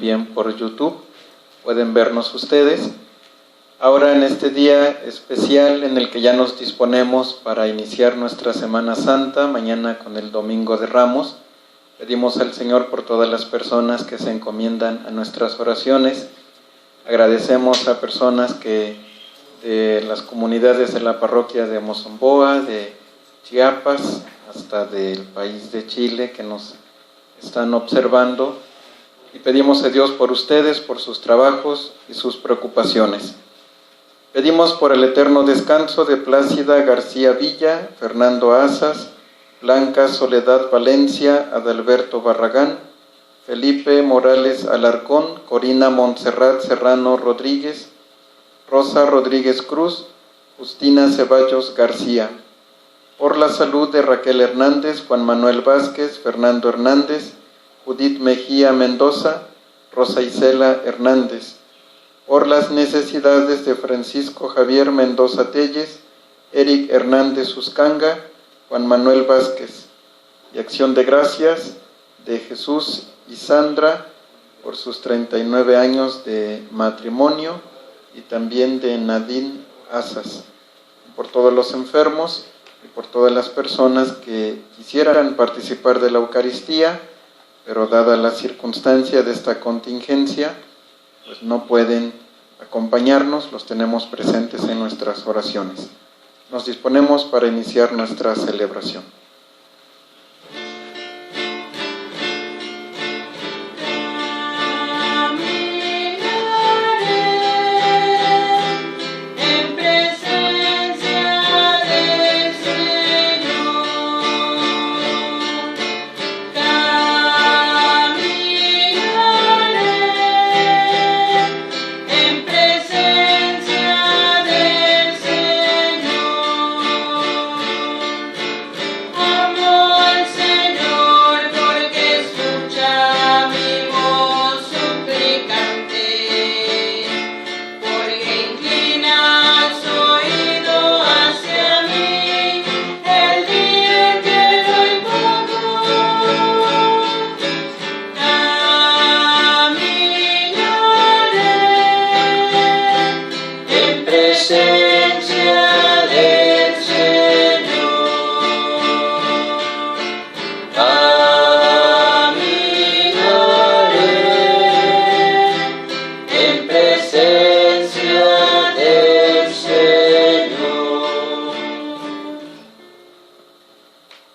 también por YouTube. Pueden vernos ustedes. Ahora en este día especial en el que ya nos disponemos para iniciar nuestra Semana Santa, mañana con el Domingo de Ramos, pedimos al Señor por todas las personas que se encomiendan a nuestras oraciones. Agradecemos a personas que de las comunidades de la parroquia de Mozamboa, de Chiapas, hasta del país de Chile, que nos están observando, y pedimos a Dios por ustedes, por sus trabajos y sus preocupaciones. Pedimos por el eterno descanso de Plácida García Villa, Fernando Asas, Blanca Soledad Valencia, Adalberto Barragán, Felipe Morales Alarcón, Corina Montserrat Serrano Rodríguez, Rosa Rodríguez Cruz, Justina Ceballos García. Por la salud de Raquel Hernández, Juan Manuel Vázquez, Fernando Hernández, Judith Mejía Mendoza, Rosa Isela Hernández. Por las necesidades de Francisco Javier Mendoza Telles, Eric Hernández Uscanga, Juan Manuel Vázquez. Y acción de gracias de Jesús y Sandra por sus 39 años de matrimonio, y también de Nadine Asas. Por todos los enfermos y por todas las personas que quisieran participar de la Eucaristía, pero dada la circunstancia de esta contingencia, pues no pueden acompañarnos, los tenemos presentes en nuestras oraciones. Nos disponemos para iniciar nuestra celebración.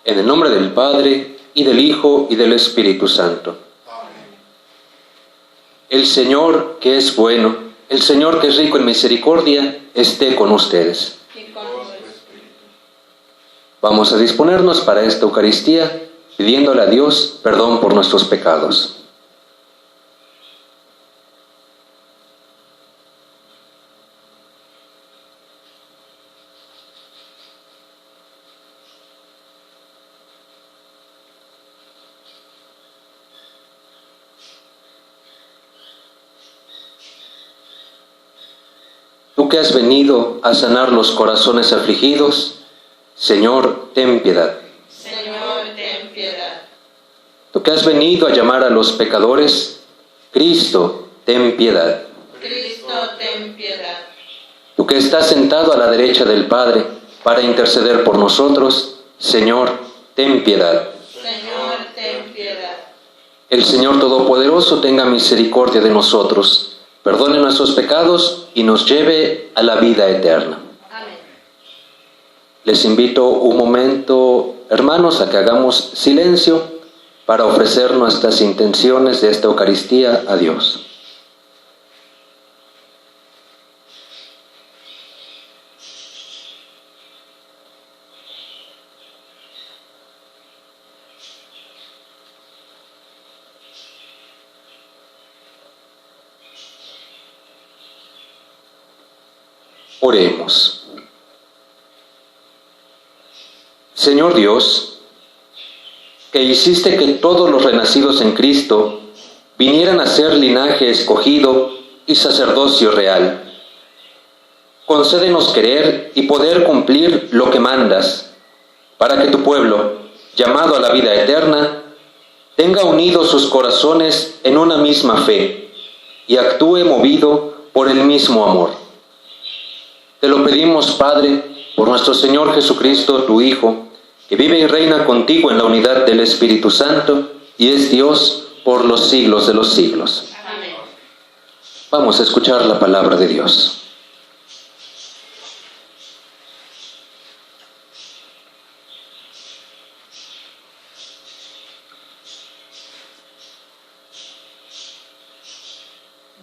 En el nombre del Padre, y del Hijo, y del Espíritu Santo. El Señor, que es bueno, el Señor, que es rico en misericordia, esté con ustedes. Vamos a disponernos para esta Eucaristía, pidiéndole a Dios perdón por nuestros pecados. Tú que has venido a sanar los corazones afligidos, Señor, ten piedad. Señor, ten piedad. Tú que has venido a llamar a los pecadores, Cristo, ten piedad. Cristo, ten piedad. Tú que estás sentado a la derecha del Padre para interceder por nosotros, Señor, ten piedad. Señor, ten piedad. El Señor Todopoderoso tenga misericordia de nosotros, perdone nuestros pecados y nos lleve a la vida eterna. Amén. Les invito un momento, hermanos, a que hagamos silencio para ofrecer nuestras intenciones de esta Eucaristía a Dios. Oremos. Señor Dios, que hiciste que todos los renacidos en Cristo vinieran a ser linaje escogido y sacerdocio real. Concédenos querer y poder cumplir lo que mandas, para que tu pueblo, llamado a la vida eterna, tenga unidos sus corazones en una misma fe y actúe movido por el mismo amor. Te lo pedimos, Padre, por nuestro Señor Jesucristo, tu Hijo, que vive y reina contigo en la unidad del Espíritu Santo y es Dios por los siglos de los siglos. Amén. Vamos a escuchar la palabra de Dios.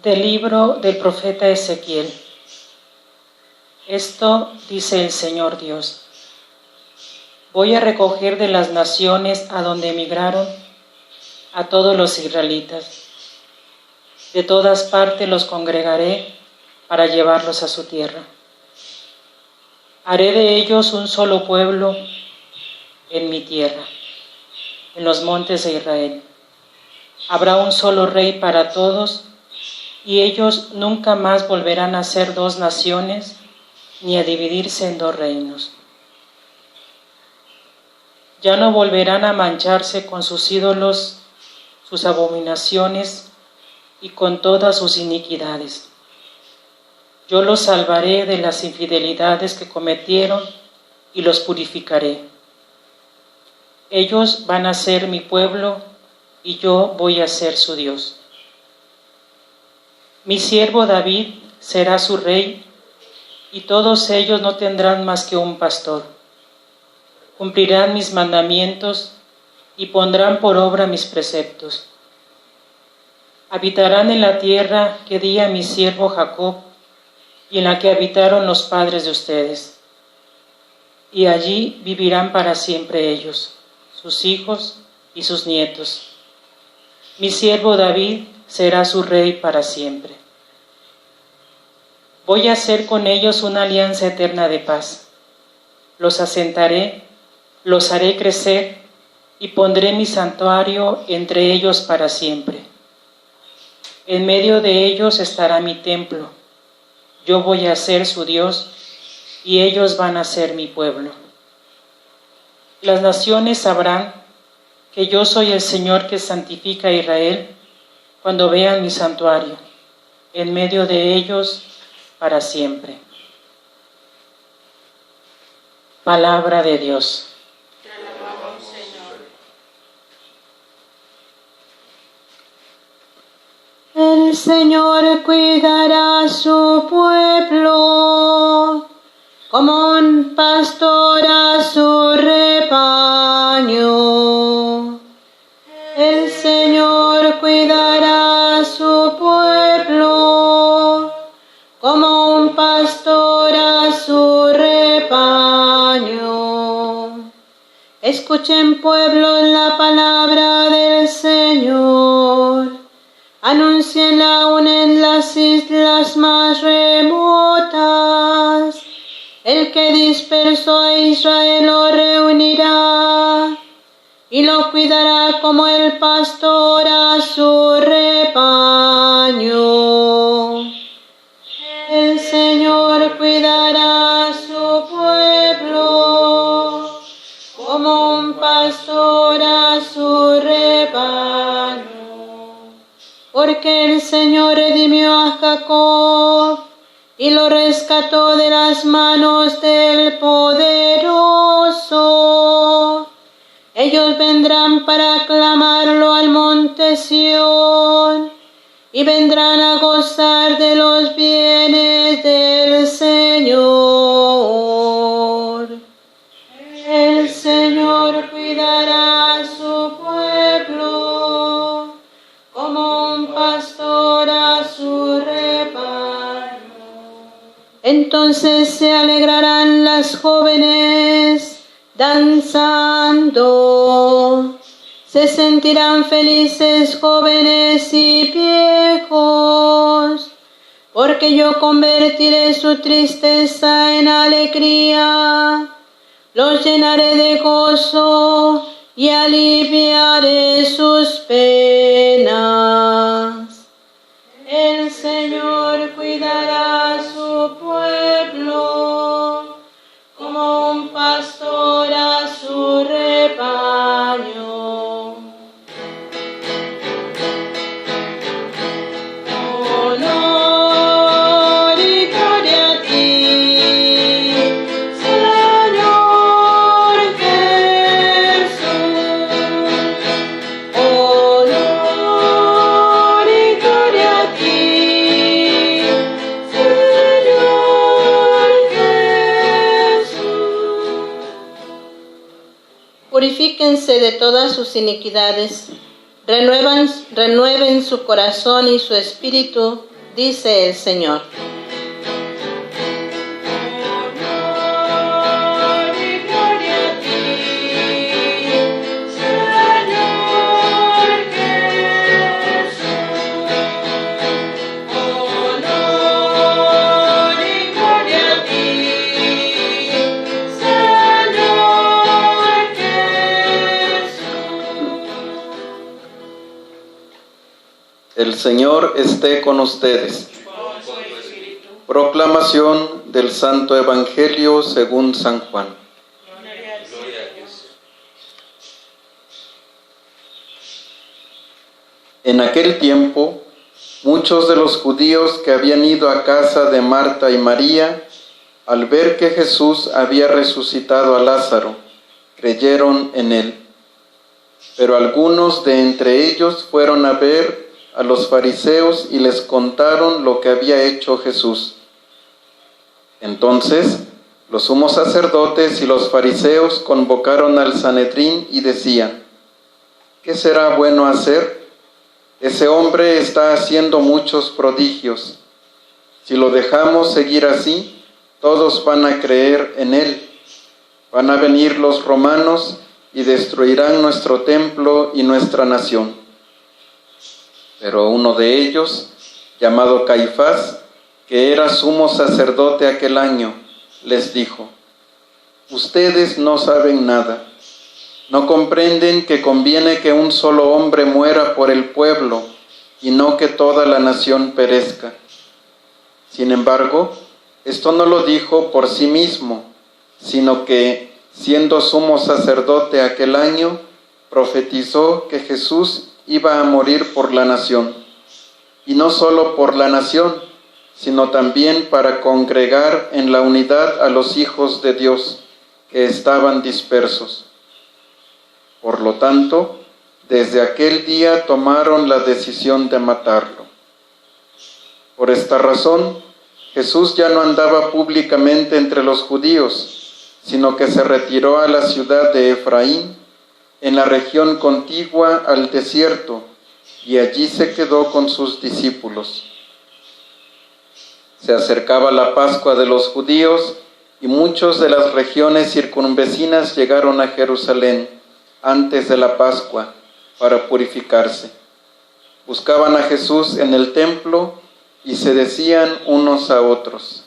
Del libro del profeta Ezequiel. Esto dice el Señor Dios: voy a recoger de las naciones a donde emigraron a todos los israelitas. De todas partes los congregaré para llevarlos a su tierra. Haré de ellos un solo pueblo en mi tierra, en los montes de Israel. Habrá un solo rey para todos, y ellos nunca más volverán a ser dos naciones, ni a dividirse en dos reinos. Ya no volverán a mancharse con sus ídolos, sus abominaciones y con todas sus iniquidades. Yo los salvaré de las infidelidades que cometieron y los purificaré. Ellos van a ser mi pueblo y yo voy a ser su Dios. Mi siervo David será su rey, y todos ellos no tendrán más que un pastor. Cumplirán mis mandamientos y pondrán por obra mis preceptos. Habitarán en la tierra que di a mi siervo Jacob y en la que habitaron los padres de ustedes. Y allí vivirán para siempre ellos, sus hijos y sus nietos. Mi siervo David será su rey para siempre. Voy a hacer con ellos una alianza eterna de paz. Los asentaré, los haré crecer y pondré mi santuario entre ellos para siempre. En medio de ellos estará mi templo. Yo voy a ser su Dios y ellos van a ser mi pueblo. Las naciones sabrán que yo soy el Señor que santifica a Israel cuando vean mi santuario, en medio de ellos para siempre. Palabra de Dios. Te alabamos, Señor. El Señor cuidará a su pueblo, como un pastor a su rebaño. El Señor cuidará a su pueblo, como un pastor a su rebaño. Escuchen, pueblos, la palabra del Señor. Anúncienla aún en las islas más remotas. El que dispersó a Israel lo reunirá y lo cuidará como el pastor a su rebaño. El Señor cuidará a su pueblo como un pastor a su rebaño. Porque el Señor redimió a Jacob y lo rescató de las manos del poderoso. Ellos vendrán para aclamarlo al monte Sión y vendrán a gozar de los bienes del Señor. El Señor cuidará a su pueblo como un pastor a su rebaño. Entonces se alegrarán las jóvenes danzando. Se sentirán felices jóvenes y viejos, porque yo convertiré su tristeza en alegría. Los llenaré de gozo y aliviaré sus penas. El Señor cuidará a su pueblo como un pastor a su rebaño. purifíquense de todas sus iniquidades, renueven su corazón y su espíritu, dice el Señor. El Señor esté con ustedes. Proclamación del Santo Evangelio según San Juan. En aquel tiempo, muchos de los judíos que habían ido a casa de Marta y María, al ver que Jesús había resucitado a Lázaro, creyeron en él. Pero algunos de entre ellos fueron a ver a los fariseos y les contaron lo que había hecho Jesús. Entonces, los sumos sacerdotes y los fariseos convocaron al Sanedrín y decían: ¿qué será bueno hacer? Ese hombre está haciendo muchos prodigios. Si lo dejamos seguir así, todos van a creer en él. Van a venir los romanos y destruirán nuestro templo y nuestra nación. Pero uno de ellos, llamado Caifás, que era sumo sacerdote aquel año, les dijo: ustedes no saben nada. ¿No comprenden que conviene que un solo hombre muera por el pueblo y no que toda la nación perezca? Sin embargo, esto no lo dijo por sí mismo, sino que, siendo sumo sacerdote aquel año, profetizó que Jesús iba a morir por la nación, y no solo por la nación, sino también para congregar en la unidad a los hijos de Dios que estaban dispersos. Por lo tanto, desde aquel día tomaron la decisión de matarlo. Por esta razón, Jesús ya no andaba públicamente entre los judíos, sino que se retiró a la ciudad de Efraín, en la región contigua al desierto, y allí se quedó con sus discípulos. Se acercaba la Pascua de los judíos, y muchos de las regiones circunvecinas llegaron a Jerusalén antes de la Pascua para purificarse. Buscaban a Jesús en el templo y se decían unos a otros: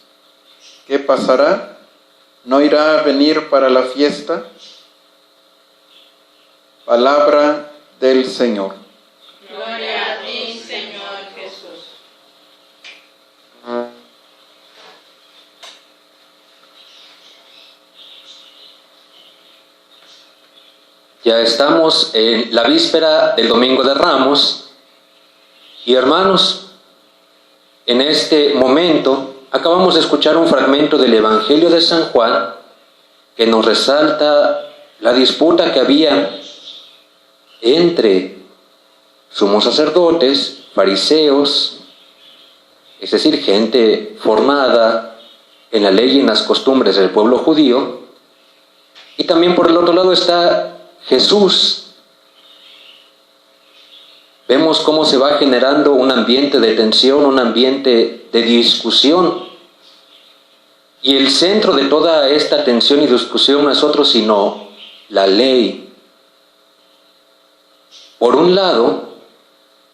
¿qué pasará? ¿No irá a venir para la fiesta? Palabra del Señor. Gloria a ti, Señor Jesús. Ya estamos en la víspera del Domingo de Ramos y, hermanos, en este momento acabamos de escuchar un fragmento del Evangelio de San Juan que nos resalta la disputa que había entre sumos sacerdotes, fariseos, es decir, gente formada en la ley y en las costumbres del pueblo judío, y también por el otro lado está Jesús. Vemos cómo se va generando un ambiente de tensión, un ambiente de discusión. Y el centro de toda esta tensión y discusión no es otro sino la ley. Por un lado,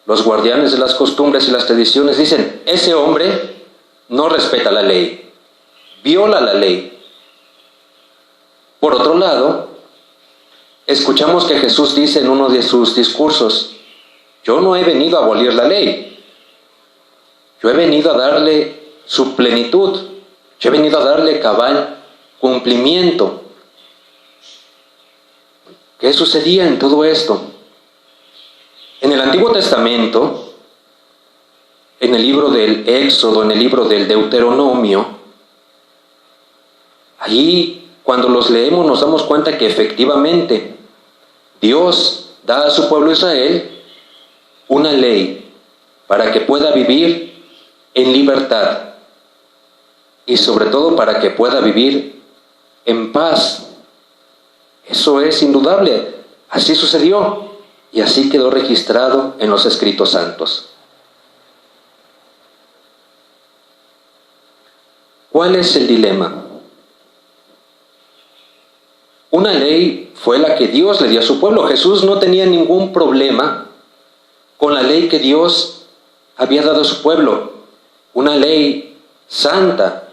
los guardianes de las costumbres y las tradiciones dicen: ese hombre no respeta la ley, viola la ley. Por otro lado, escuchamos que Jesús dice en uno de sus discursos: yo no he venido a abolir la ley, yo he venido a darle su plenitud, yo he venido a darle cabal cumplimiento. ¿Qué sucedía en todo esto? En el Antiguo Testamento, en el libro del Éxodo, en el libro del Deuteronomio, allí cuando los leemos nos damos cuenta que efectivamente Dios da a su pueblo Israel una ley para que pueda vivir en libertad y sobre todo para que pueda vivir en paz. Eso es indudable. Así sucedió y así quedó registrado en los escritos santos. ¿Cuál es el dilema? Una ley fue la que Dios le dio a su pueblo. Jesús no tenía ningún problema con la ley que Dios había dado a su pueblo. Una ley santa,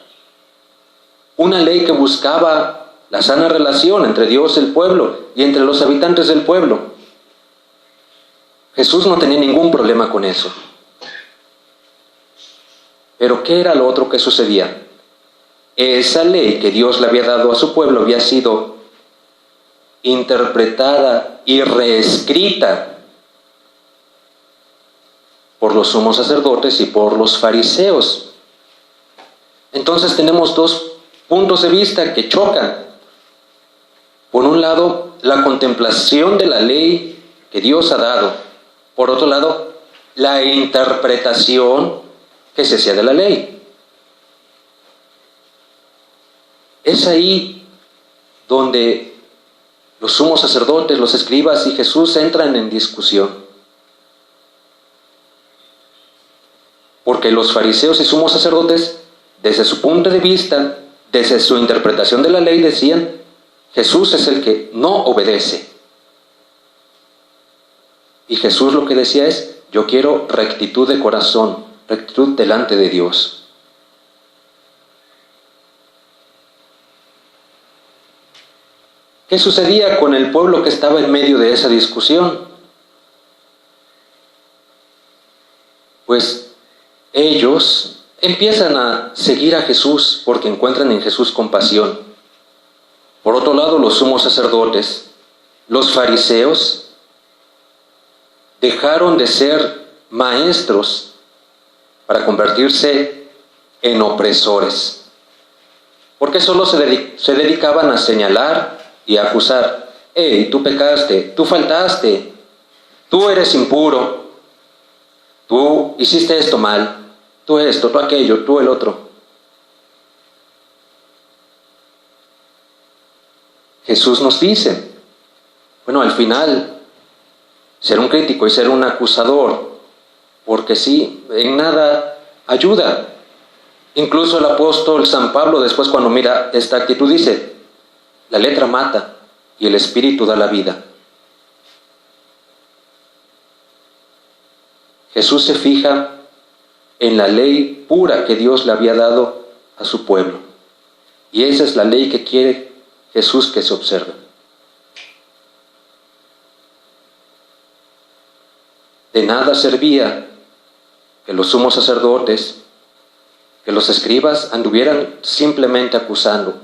una ley que buscaba la sana relación entre Dios y el pueblo y entre los habitantes del pueblo. Jesús no tenía ningún problema con eso. Pero ¿qué era lo otro que sucedía? Esa ley que Dios le había dado a su pueblo había sido interpretada y reescrita por los sumos sacerdotes y por los fariseos. Entonces tenemos dos puntos de vista que chocan. Por un lado, la contemplación de la ley que Dios ha dado. Por otro lado, la interpretación que se hacía de la ley. Es ahí donde los sumos sacerdotes, los escribas y Jesús entran en discusión. Porque los fariseos y sumos sacerdotes, desde su punto de vista, desde su interpretación de la ley, decían, Jesús es el que no obedece. Y Jesús lo que decía es, yo quiero rectitud de corazón, rectitud delante de Dios. ¿Qué sucedía con el pueblo que estaba en medio de esa discusión? Pues ellos empiezan a seguir a Jesús porque encuentran en Jesús compasión. Por otro lado, los sumos sacerdotes, los fariseos, dejaron de ser maestros para convertirse en opresores. Porque solo se dedicaban a señalar y a acusar. Hey, tú pecaste, tú faltaste, tú eres impuro, tú hiciste esto mal, tú esto, tú aquello, tú el otro. Jesús nos dice, bueno, al final, ser un crítico y ser un acusador, porque sí, en nada ayuda. Incluso el apóstol San Pablo, después cuando mira esta actitud, dice, la letra mata y el espíritu da la vida. Jesús se fija en la ley pura que Dios le había dado a su pueblo. Y esa es la ley que quiere Jesús que se observe. De nada servía que los sumos sacerdotes, que los escribas anduvieran simplemente acusando.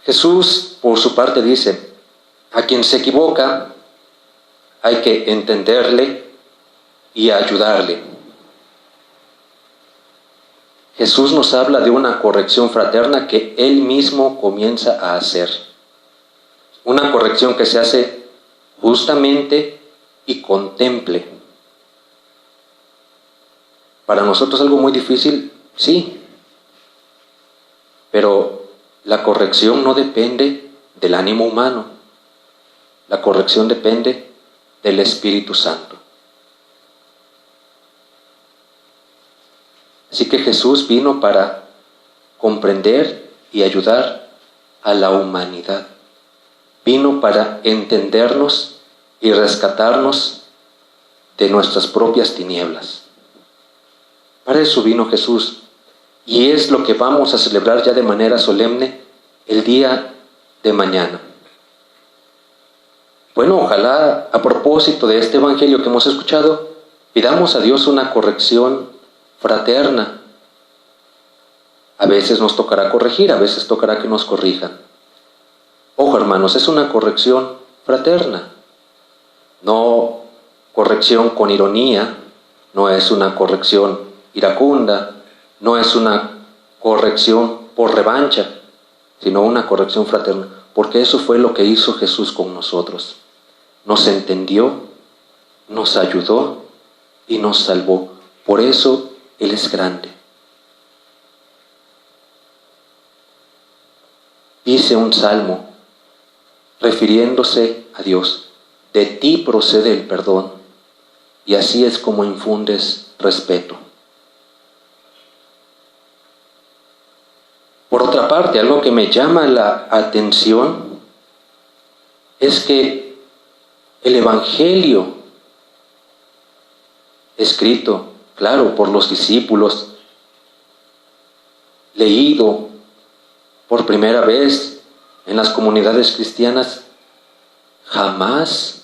Jesús, por su parte, dice, a quien se equivoca hay que entenderle y ayudarle. Jesús nos habla de una corrección fraterna que Él mismo comienza a hacer. Una corrección que se hace justamente y contemple. Para nosotros algo muy difícil, sí, pero la corrección no depende del ánimo humano. La corrección depende del Espíritu Santo. Así que Jesús vino para comprender y ayudar a la humanidad. Vino para entendernos y rescatarnos de nuestras propias tinieblas. Para eso vino Jesús. Y es lo que vamos a celebrar ya de manera solemne el día de mañana. Bueno, ojalá a propósito de este evangelio que hemos escuchado, pidamos a Dios una corrección fraterna. A veces nos tocará corregir, a veces tocará que nos corrijan. Ojo, hermanos, es una corrección fraterna. No corrección con ironía, no es una corrección iracunda, no es una corrección por revancha, sino una corrección fraterna, porque eso fue lo que hizo Jesús con nosotros. Nos entendió, nos ayudó y nos salvó. Por eso Él es grande. Dice un salmo, refiriéndose a Dios, de ti procede el perdón, y así es como infundes respeto. Por otra parte, algo que me llama la atención es que el Evangelio, escrito, claro, por los discípulos, leído por primera vez en las comunidades cristianas, jamás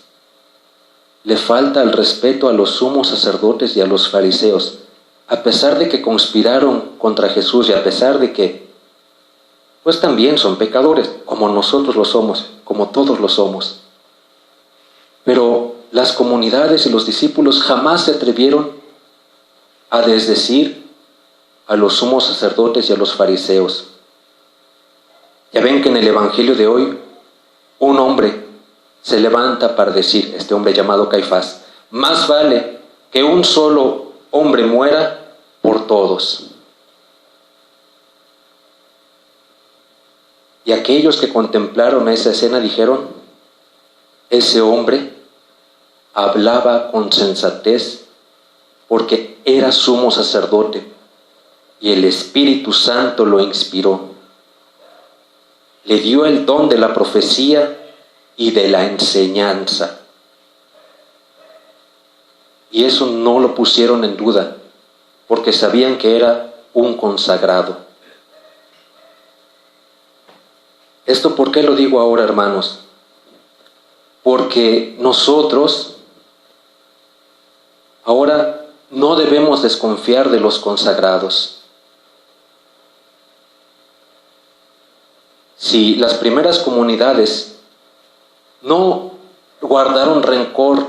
le falta el respeto a los sumos sacerdotes y a los fariseos, a pesar de que conspiraron contra Jesús y a pesar de que, pues también son pecadores, como nosotros lo somos, como todos lo somos. Pero las comunidades y los discípulos jamás se atrevieron a desdecir a los sumos sacerdotes y a los fariseos. Ya ven que en el Evangelio de hoy, un hombre se levanta para decir, este hombre llamado Caifás, más vale que un solo hombre muera por todos. Y aquellos que contemplaron esa escena dijeron, ese hombre hablaba con sensatez porque era sumo sacerdote y el Espíritu Santo lo inspiró. Le dio el don de la profecía y de la enseñanza. Y eso no lo pusieron en duda, porque sabían que era un consagrado. ¿Esto por qué lo digo ahora, hermanos? Porque nosotros ahora no debemos desconfiar de los consagrados. Si las primeras comunidades no guardaron rencor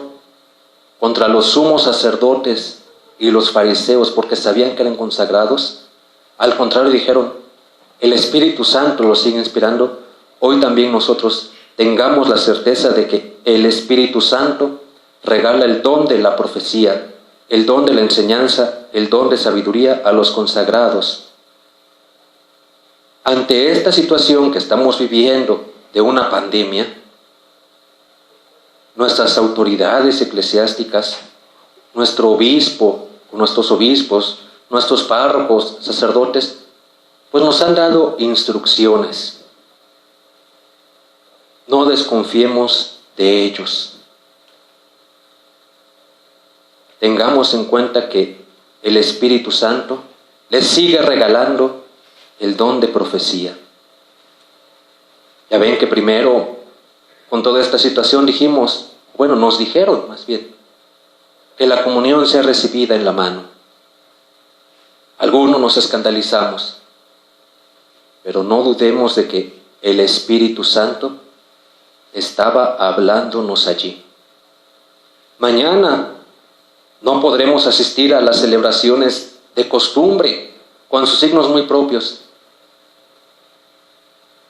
contra los sumos sacerdotes y los fariseos porque sabían que eran consagrados, al contrario dijeron, el Espíritu Santo los sigue inspirando, hoy también nosotros tengamos la certeza de que el Espíritu Santo regala el don de la profecía, el don de la enseñanza, el don de sabiduría a los consagrados. Ante esta situación que estamos viviendo de una pandemia, nuestras autoridades eclesiásticas, nuestro obispo, nuestros obispos, nuestros párrocos, sacerdotes, pues nos han dado instrucciones. No desconfiemos de ellos. Tengamos en cuenta que el Espíritu Santo les sigue regalando el don de profecía. Ya ven que primero, con toda esta situación dijimos, bueno, nos dijeron más bien, que la comunión sea recibida en la mano. Algunos nos escandalizamos, pero no dudemos de que el Espíritu Santo estaba hablándonos allí. Mañana no podremos asistir a las celebraciones de costumbre, con sus signos muy propios.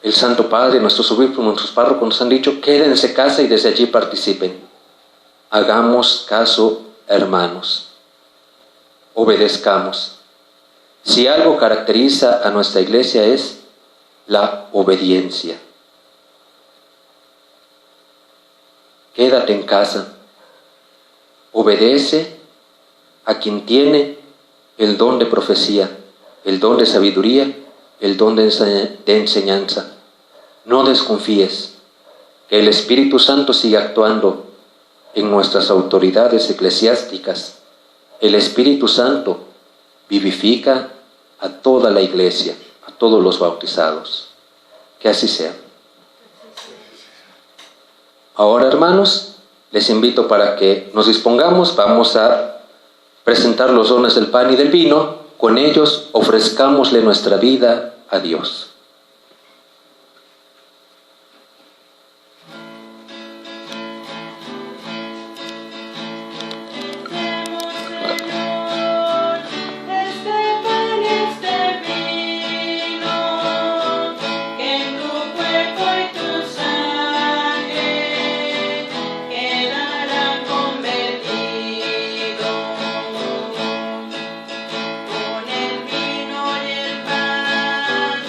El Santo Padre, nuestros obispos, nuestros párrocos nos han dicho, quédense en casa y desde allí participen. Hagamos caso, hermanos. Obedezcamos. Si algo caracteriza a nuestra iglesia es la obediencia. Quédate en casa. Obedece a quien tiene el don de profecía, el don de sabiduría, el don de enseñanza. No desconfíes, que el Espíritu Santo sigue actuando en nuestras autoridades eclesiásticas. El Espíritu Santo vivifica a toda la iglesia, a todos los bautizados. Que así sea. Ahora, hermanos, les invito para que nos dispongamos. Vamos a presentar los dones del pan y del vino. Con ellos ofrezcámosle nuestra vida a Dios. Con el vino y el pan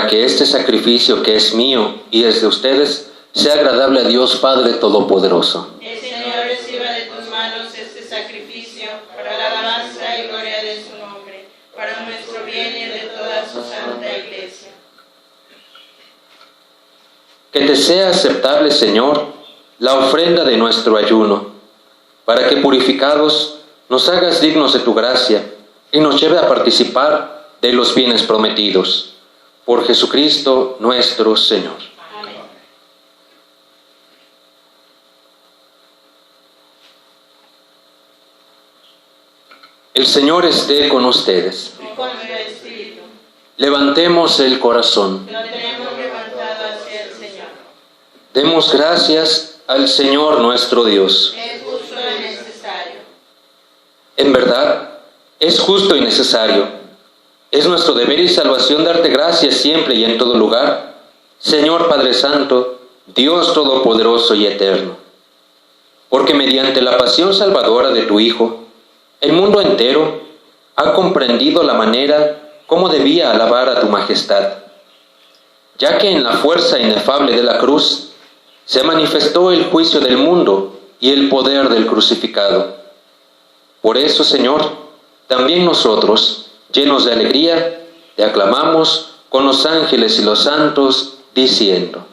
que este sacrificio que es mío y es de ustedes sea agradable a Dios Padre Todopoderoso. El Señor reciba de tus manos este sacrificio para la alabanza y gloria de su nombre, para nuestro bien y de toda su santa Iglesia. Que te sea aceptable, Señor, la ofrenda de nuestro ayuno, para que purificados nos hagas dignos de tu gracia y nos lleve a participar de los bienes prometidos. Por Jesucristo nuestro Señor. Amén. El Señor esté con ustedes. Y con tu espíritu. Levantemos el corazón. Lo tenemos levantado hacia el Señor. Demos gracias al Señor nuestro Dios. Es justo y necesario. En verdad, es justo y necesario. Es nuestro deber y salvación darte gracias siempre y en todo lugar, Señor Padre Santo, Dios Todopoderoso y Eterno. Porque mediante la pasión salvadora de tu Hijo, el mundo entero ha comprendido la manera como debía alabar a tu majestad, ya que en la fuerza inefable de la cruz se manifestó el juicio del mundo y el poder del crucificado. Por eso, Señor, también nosotros, llenos de alegría, te aclamamos con los ángeles y los santos, diciendo: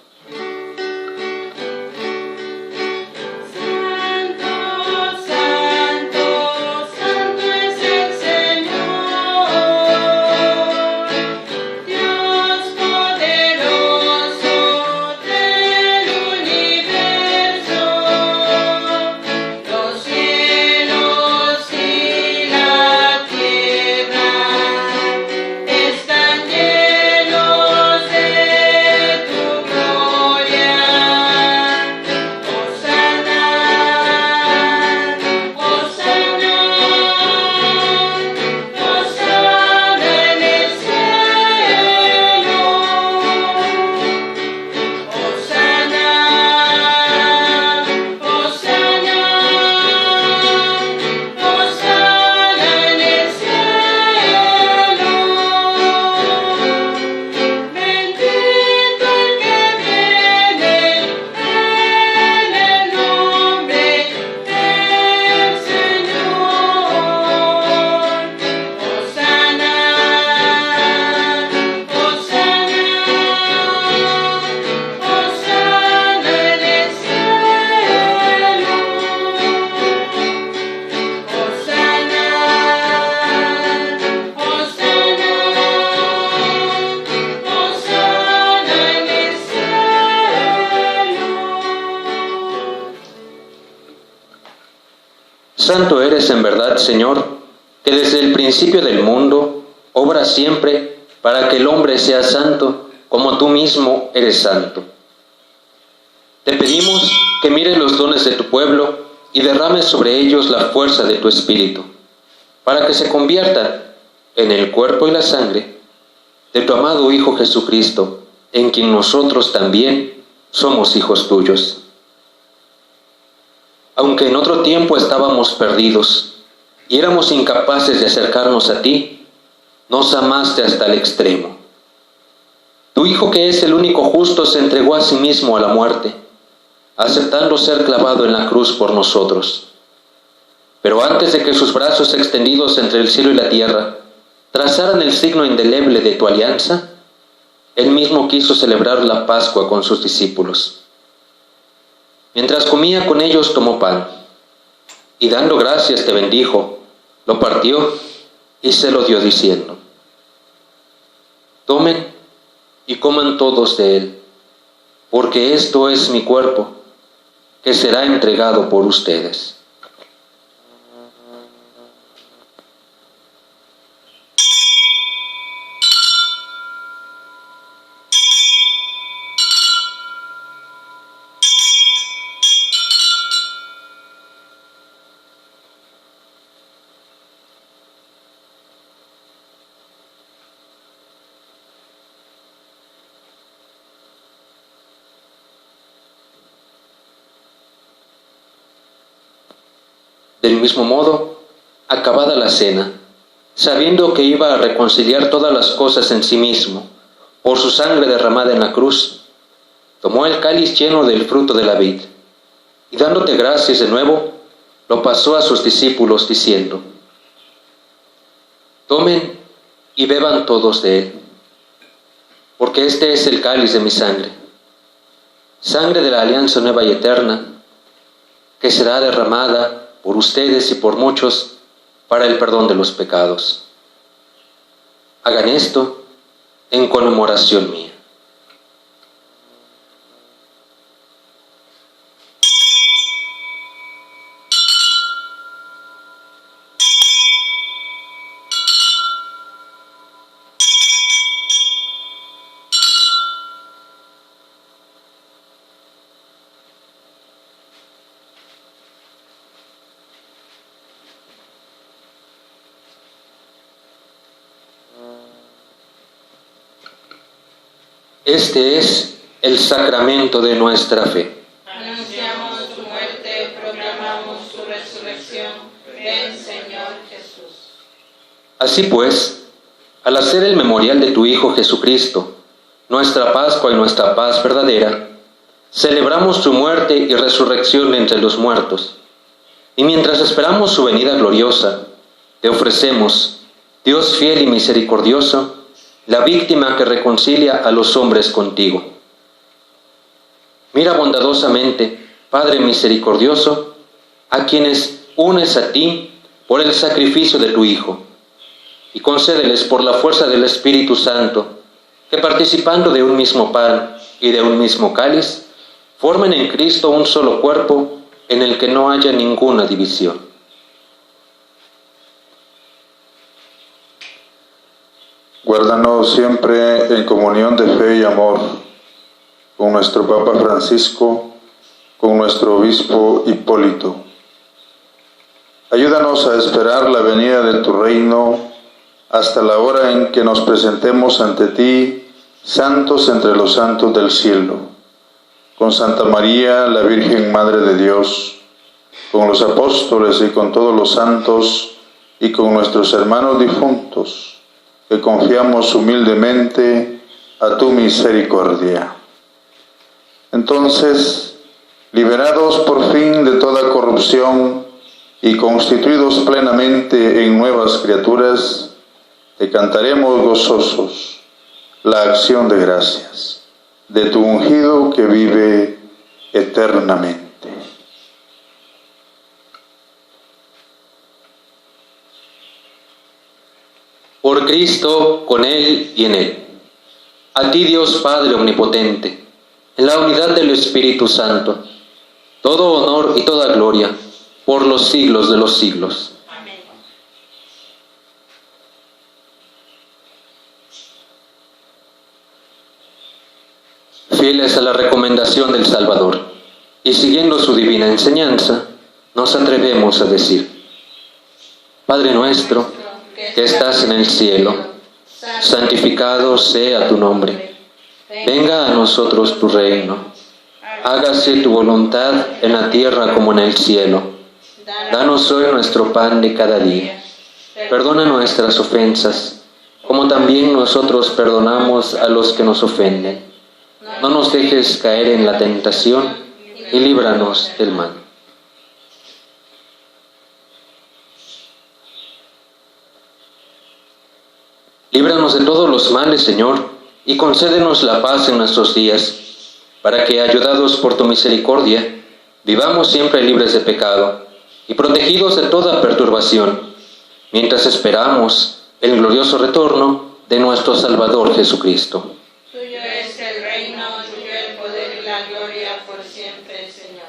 Santo eres en verdad, Señor, que desde el principio del mundo obras siempre para que el hombre sea santo, como tú mismo eres santo. Te pedimos que mires los dones de tu pueblo y derrames sobre ellos la fuerza de tu Espíritu, para que se conviertan en el cuerpo y la sangre de tu amado Hijo Jesucristo, en quien nosotros también somos hijos tuyos. Aunque en otro tiempo estábamos perdidos y éramos incapaces de acercarnos a ti, nos amaste hasta el extremo. Tu Hijo, que es el único justo, se entregó a sí mismo a la muerte, aceptando ser clavado en la cruz por nosotros. Pero antes de que sus brazos extendidos entre el cielo y la tierra trazaran el signo indeleble de tu alianza, él mismo quiso celebrar la Pascua con sus discípulos. Mientras comía con ellos, tomó pan, y dando gracias te bendijo, lo partió y se lo dio diciendo: tomen y coman todos de él, porque esto es mi cuerpo, que será entregado por ustedes. Del mismo modo, acabada la cena, sabiendo que iba a reconciliar todas las cosas en sí mismo, por su sangre derramada en la cruz, tomó el cáliz lleno del fruto de la vid, y dándote gracias de nuevo, lo pasó a sus discípulos diciendo: tomen y beban todos de él, porque este es el cáliz de mi sangre, sangre de la alianza nueva y eterna, que será derramada por ustedes y por muchos para el perdón de los pecados. Hagan esto en conmemoración mía. Este es el sacramento de nuestra fe. Anunciamos tu muerte, proclamamos tu resurrección. Ven, Señor Jesús. Así pues, al hacer el memorial de tu Hijo Jesucristo, nuestra Pascua y nuestra paz verdadera, celebramos su muerte y resurrección entre los muertos. Y mientras esperamos su venida gloriosa, te ofrecemos, Dios fiel y misericordioso, la víctima que reconcilia a los hombres contigo. Mira bondadosamente, Padre misericordioso, a quienes unes a ti por el sacrificio de tu Hijo, y concédeles por la fuerza del Espíritu Santo, que participando de un mismo pan y de un mismo cáliz, formen en Cristo un solo cuerpo en el que no haya ninguna división. Guárdanos siempre en comunión de fe y amor con nuestro Papa Francisco, con nuestro Obispo Hipólito. Ayúdanos a esperar la venida de tu reino hasta la hora en que nos presentemos ante ti, santos entre los santos del cielo, con Santa María, la Virgen Madre de Dios, con los apóstoles y con todos los santos y con nuestros hermanos difuntos, que confiamos humildemente a tu misericordia. Entonces, liberados por fin de toda corrupción y constituidos plenamente en nuevas criaturas, te cantaremos gozosos la acción de gracias de tu ungido que vive eternamente. Por Cristo, con Él y en Él. A ti, Dios Padre Omnipotente, en la unidad del Espíritu Santo, todo honor y toda gloria, por los siglos de los siglos. Amén. Fieles a la recomendación del Salvador, y siguiendo su divina enseñanza, nos atrevemos a decir: Padre nuestro, que estás en el cielo, santificado sea tu nombre. Venga a nosotros tu reino. Hágase tu voluntad en la tierra como en el cielo. Danos hoy nuestro pan de cada día. Perdona nuestras ofensas, como también nosotros perdonamos a los que nos ofenden. No nos dejes caer en la tentación y líbranos del mal. Líbranos de todos los males, Señor, y concédenos la paz en nuestros días, para que, ayudados por tu misericordia, vivamos siempre libres de pecado y protegidos de toda perturbación, mientras esperamos el glorioso retorno de nuestro Salvador Jesucristo. Tuyo es el reino, tuyo el poder y la gloria por siempre, Señor.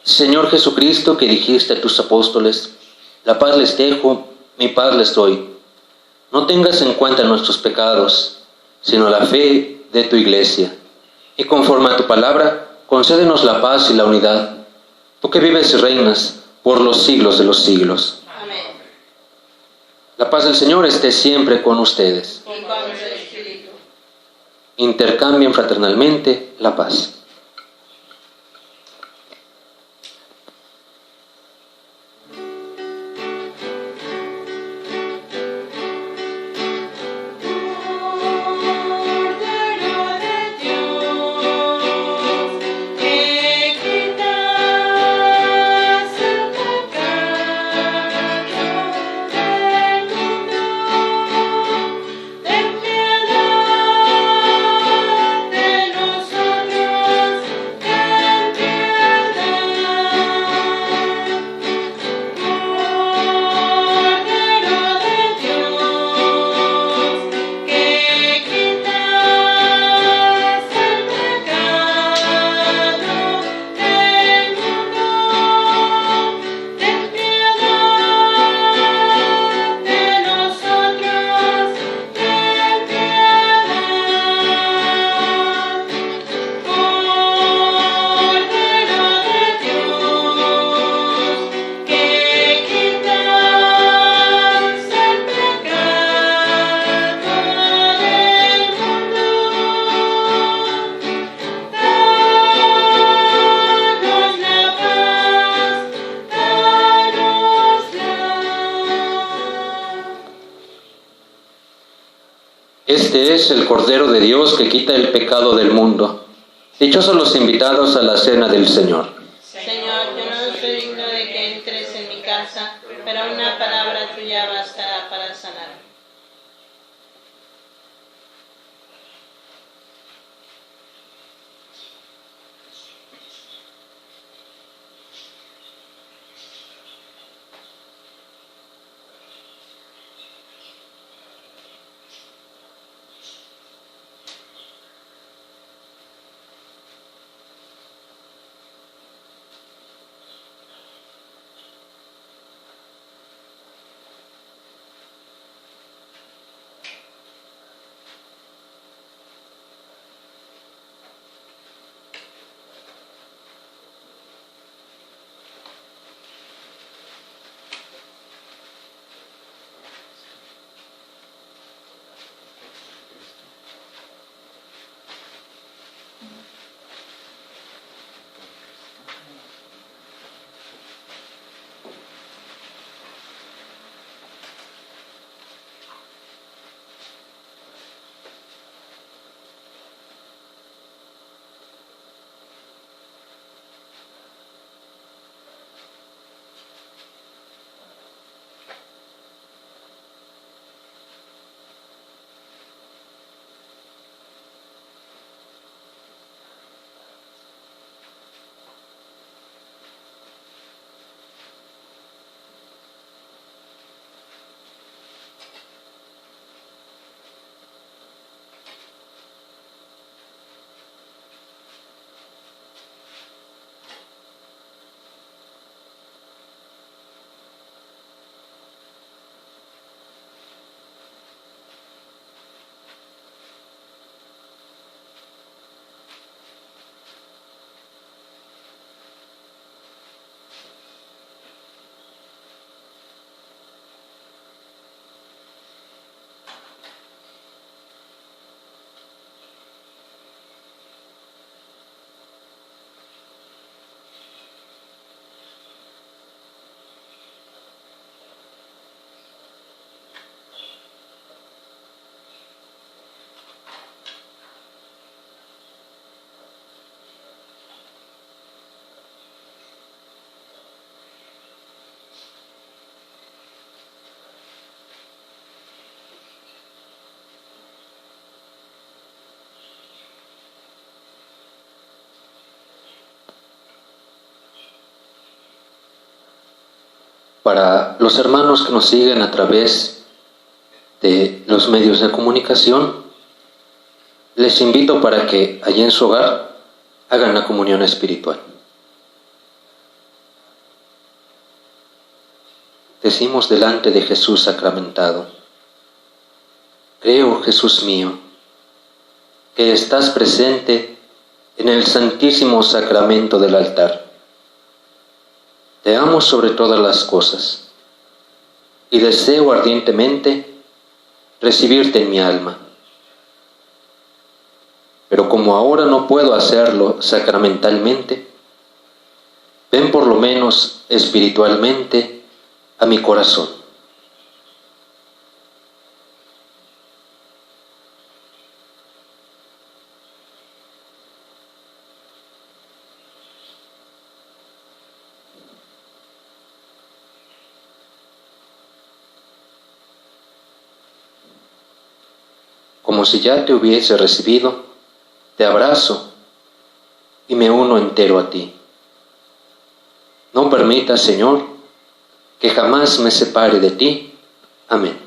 Señor Jesucristo, que dijiste a tus apóstoles: la paz les dejo, mi paz les doy. No tengas en cuenta nuestros pecados, sino la fe de tu Iglesia. Y conforme a tu palabra, concédenos la paz y la unidad, tú que vives y reinas por los siglos de los siglos. Amén. La paz del Señor esté siempre con ustedes. Y con tu espíritu. Intercambien fraternalmente la paz. Este es el Cordero de Dios que quita el pecado del mundo. Dichosos los invitados a la cena del Señor. Señor, yo no soy digno de que entres en mi casa, pero una palabra tuya bastará para sanar. Para los hermanos que nos siguen a través de los medios de comunicación, les invito para que allí en su hogar hagan la comunión espiritual. Decimos delante de Jesús sacramentado: creo, Jesús mío, que estás presente en el santísimo sacramento del altar. Te amo sobre todas las cosas y deseo ardientemente recibirte en mi alma. Pero como ahora no puedo hacerlo sacramentalmente, ven por lo menos espiritualmente a mi corazón. Como si ya te hubiese recibido, te abrazo y me uno entero a ti. No permitas, Señor, que jamás me separe de ti. Amén.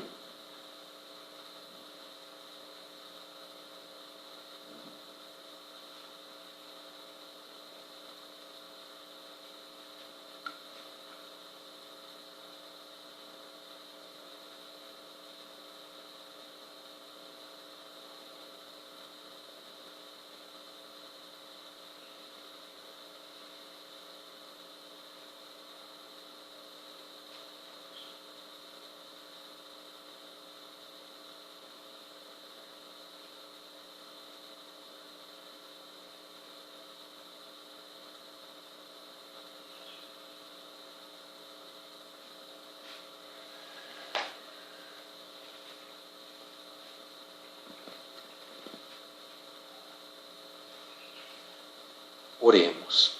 Oremos.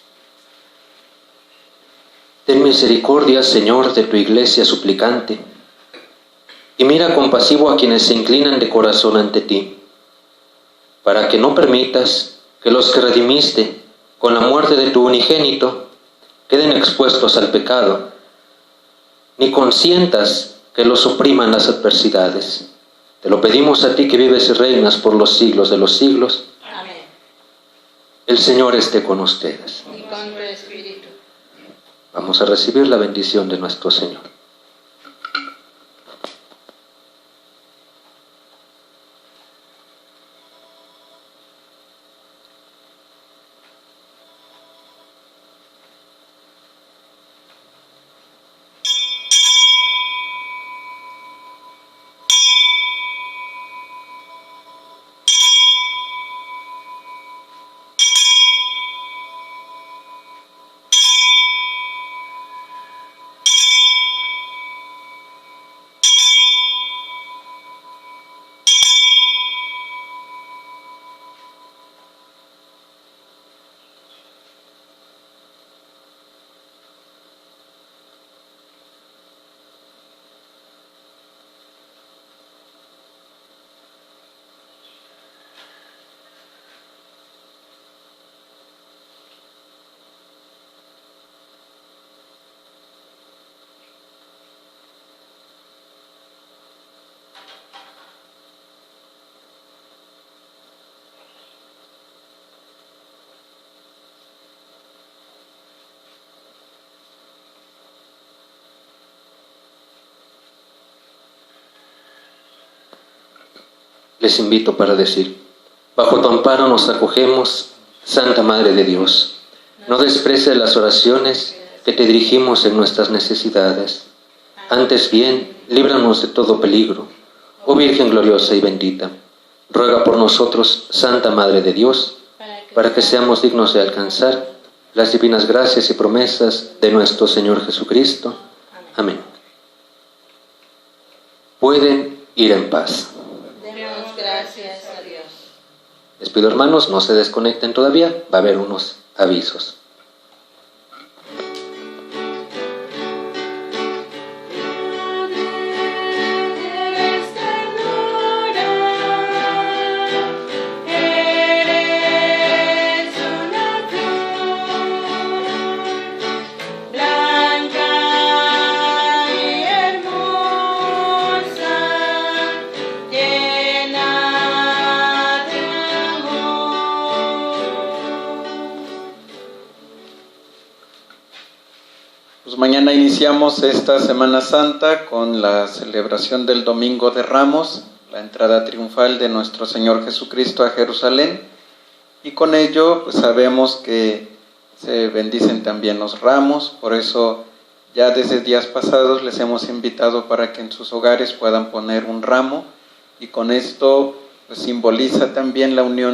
Ten misericordia, Señor, de tu iglesia suplicante, y mira compasivo a quienes se inclinan de corazón ante ti, para que no permitas que los que redimiste con la muerte de tu unigénito queden expuestos al pecado, ni consientas que los opriman las adversidades. Te lo pedimos a ti que vives y reinas por los siglos de los siglos. Amén. El Señor esté con ustedes. Y con tu espíritu. Vamos a recibir la bendición de nuestro Señor. Les invito para decir: bajo tu amparo nos acogemos, Santa Madre de Dios. No desprecies las oraciones que te dirigimos en nuestras necesidades. Antes bien, líbranos de todo peligro. Oh Virgen gloriosa y bendita, ruega por nosotros, Santa Madre de Dios, para que seamos dignos de alcanzar las divinas gracias y promesas de nuestro Señor Jesucristo. Amén. Pueden ir en paz. Demos gracias a Dios. Les pido, hermanos, no se desconecten todavía, va a haber unos avisos. Pues mañana iniciamos esta Semana Santa con la celebración del Domingo de Ramos, la entrada triunfal de nuestro Señor Jesucristo a Jerusalén, y con ello pues sabemos que se bendicen también los ramos. Por eso ya desde días pasados les hemos invitado para que en sus hogares puedan poner un ramo, y con esto pues simboliza también la unión